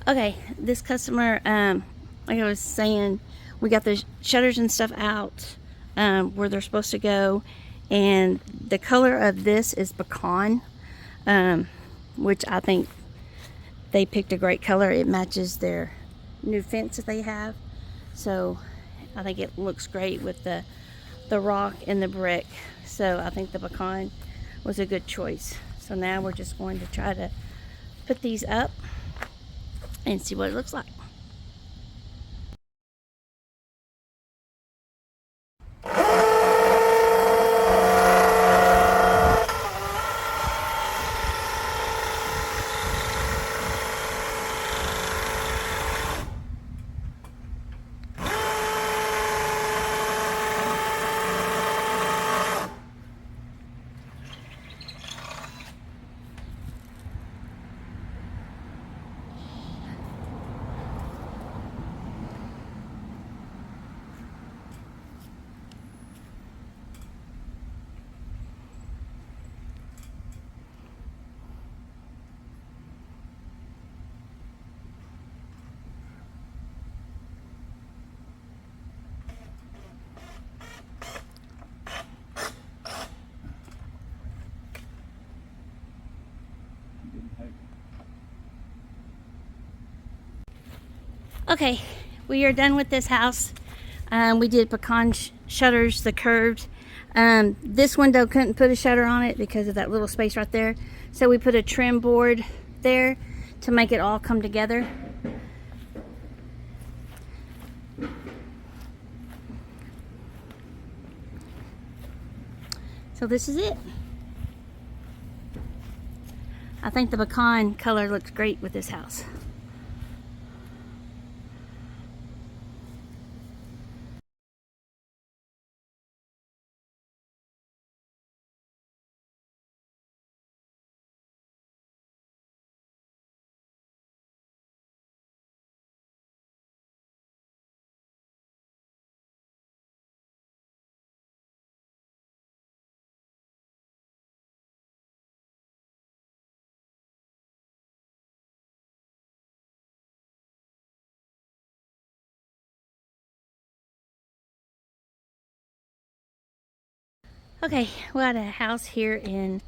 Okay, this customer, like I was saying, we got the shutters and stuff out where they're supposed to go, and the color of this is pecan, which I think they picked a great color. It matches their new fence that they have, so I think it looks great with the rock and the brick. So I think the pecan was a good choice. So now we're just going to try to put these up and see what it looks like. Okay, we are done with this house. We did pecan shutters, the curved. This window couldn't put a shutter on it because of that little space right there. So we put a trim board there to make it all come together. So this is it. I think the pecan color looks great with this house. Okay, we're at a house here in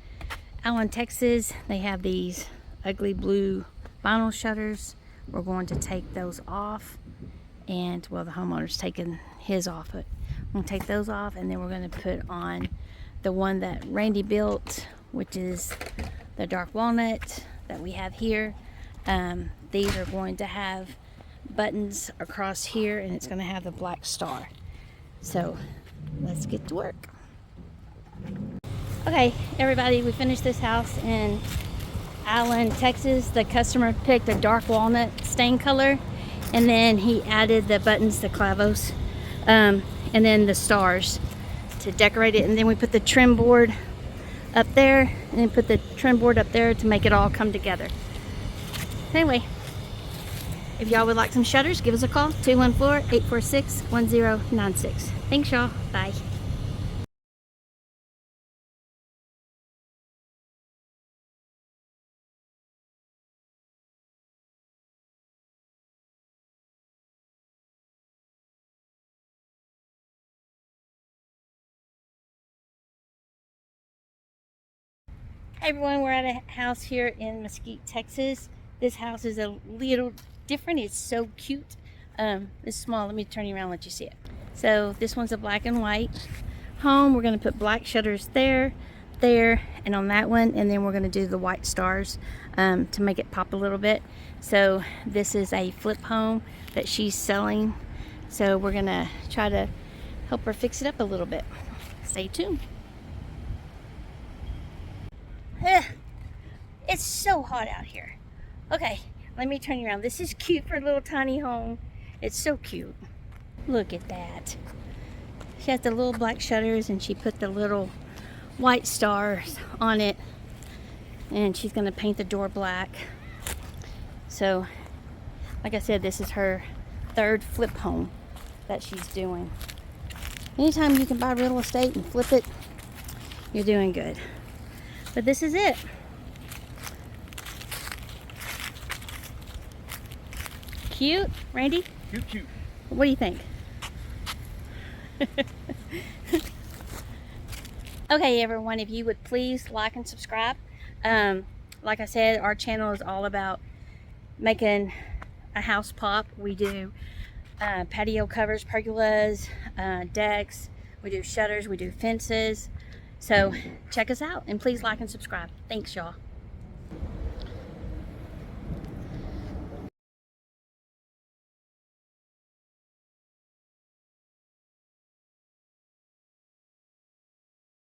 Allen, Texas. They have these ugly blue vinyl shutters. We're going to take those off, and well, the homeowner's taking his off, but I'm going to take those off, and then we're going to put on the one that Randy built, which is the dark walnut that we have here. These are going to have buttons across here, and it's going to have the black star. So let's get to work. Okay, everybody, we finished this house in Allen, Texas. The customer picked a dark walnut stain color, and then he added the buttons, the clavos, and then the stars to decorate it. And then we put the trim board up there, and then put the trim board up there to make it all come together. Anyway, if y'all would like some shutters, give us a call, 214-846-1096. Thanks, y'all. Bye. Hey everyone, we're at a house here in Mesquite, Texas. This house is a little different. It's so cute. It's small. Let me turn you around and let you see it. So this one's a black and white home. We're going to put black shutters there, and on that one, and then we're going to do the white stars to make it pop a little bit. So this is a flip home that she's selling. So we're going to try to help her fix it up a little bit. Stay tuned. It's so hot out here. Okay, let me turn you around. This is cute for a little tiny home. It's so cute. Look at that. She has the little black shutters, and she put the little white stars on it, and she's gonna paint the door black. So like I said, this is her third flip home that she's doing. Anytime you can buy real estate and flip it, you're doing good. But this is it. Cute, Randy? Cute, cute. What do you think? Okay, everyone, if you would please like and subscribe. Like I said, our channel is all about making a house pop. We do patio covers, pergolas, decks. We do shutters, we do fences. So check us out and please like and subscribe. Thanks, y'all.